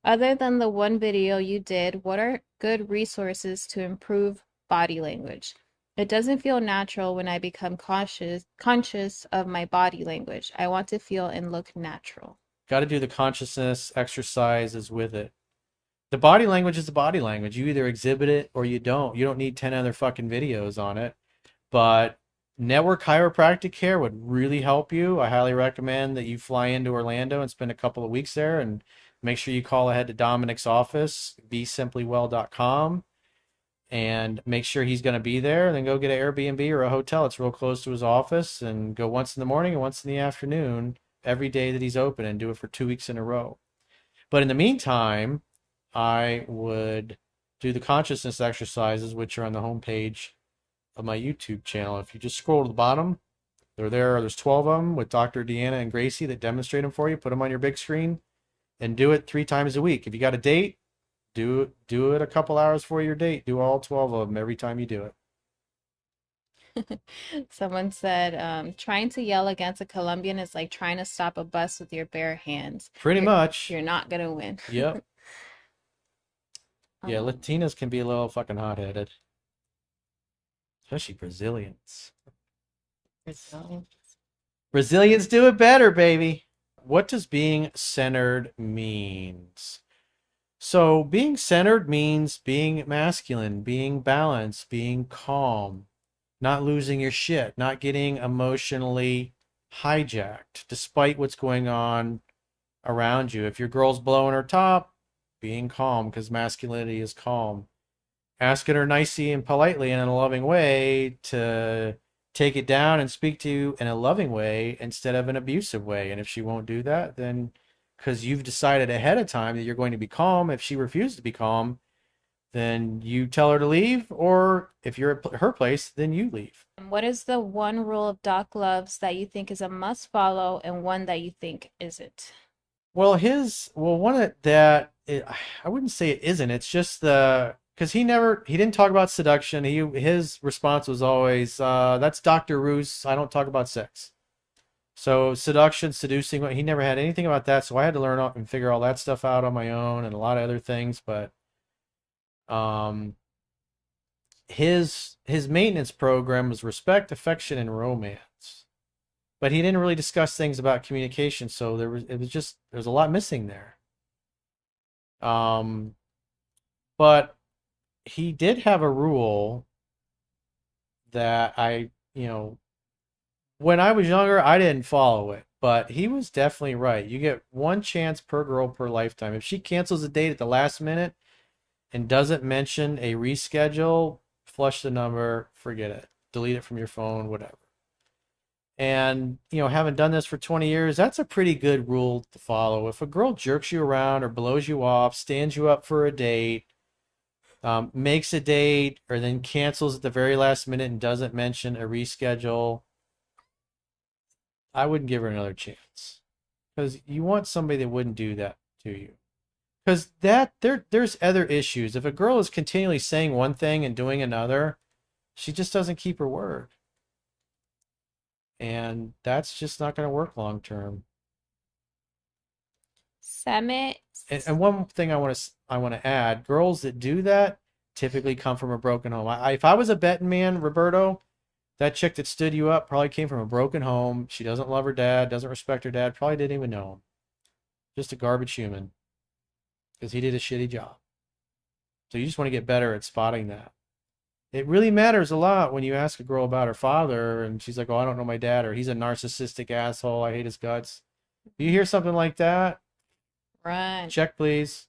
Other than the one video you did, what are good resources to improve body language? It doesn't feel natural when I become conscious of my body language. I want to feel and look natural. Got to do the consciousness exercises with it. The body language is the body language. You either exhibit it or you don't. You don't need 10 other fucking videos on it. But network chiropractic care would really help you. I highly recommend that you fly into Orlando and spend a couple of weeks there and make sure you call ahead to Dominic's office, besimply.well.com, and make sure he's going to be there. Then go get an Airbnb or a hotel. It's real close to his office and go once in the morning and once in the afternoon every day that he's open and do it for 2 weeks in a row. But in the meantime, I would do the consciousness exercises, which are on the homepage of my YouTube channel. If you just scroll to the bottom, they're there. There's 12 of them with Dr. Deanna and Gracie that demonstrate them for you. Put them on your big screen and do it 3 times a week. If you got a date, do it a couple hours for your date. Do all 12 of them every time you do it. Someone said, trying to yell against a Colombian is like trying to stop a bus with your bare hands. Pretty You're much. you're not gonna win. Yep. Yeah, Um, Latinas can be a little fucking hot-headed, especially Brazilians. so Brazilians do it better, baby. What does being centered means? So being centered means being masculine, being balanced, being calm, not losing your shit, not getting emotionally hijacked despite what's going on around you. If your girl's blowing her top, being calm because masculinity is calm. Asking her nicely and politely and in a loving way to take it down and speak to you in a loving way instead of an abusive way. And if she won't do that, then because you've decided ahead of time that you're going to be calm, if she refuses to be calm, then you tell her to leave, or if you're at her place, then you leave. what is the one rule of Doc Love's that you think is a must follow and one that you think isn't? One of that, I wouldn't say it isn't. It's just because he didn't talk about seduction. His response was always, that's Dr. Roos. I don't talk about sex. So seduction, seducing, he never had anything about that. So I had to learn and figure all that stuff out on my own and a lot of other things. But um, his maintenance program was respect, affection, and romance. But he didn't really discuss things about communication. So there's a lot missing there. Um, but he did have a rule that when I was younger, I didn't follow it, but he was definitely right. You get one chance per girl per lifetime. If she cancels a date at the last minute and doesn't mention a reschedule, flush the number, forget it, delete it from your phone, whatever. And, having done this for 20 years, that's a pretty good rule to follow. If a girl jerks you around or blows you off, stands you up for a date, makes a date, or then cancels at the very last minute and doesn't mention a reschedule, I wouldn't give her another chance. Because you want somebody that wouldn't do that to you. Because there's other issues. If a girl is continually saying one thing and doing another, she just doesn't keep her word. And that's just not going to work long term. Summit. And one thing I want to add, girls that do that typically come from a broken home. If I was a betting man, Roberto, that chick that stood you up probably came from a broken home. She doesn't love her dad, doesn't respect her dad, probably didn't even know him. Just a garbage human because he did a shitty job. So you just want to get better at spotting that. It really matters a lot when you ask a girl about her father and she's like, "Oh, I don't know my dad," or "He's a narcissistic asshole. I hate his guts." You hear something like that? Run. Check, please.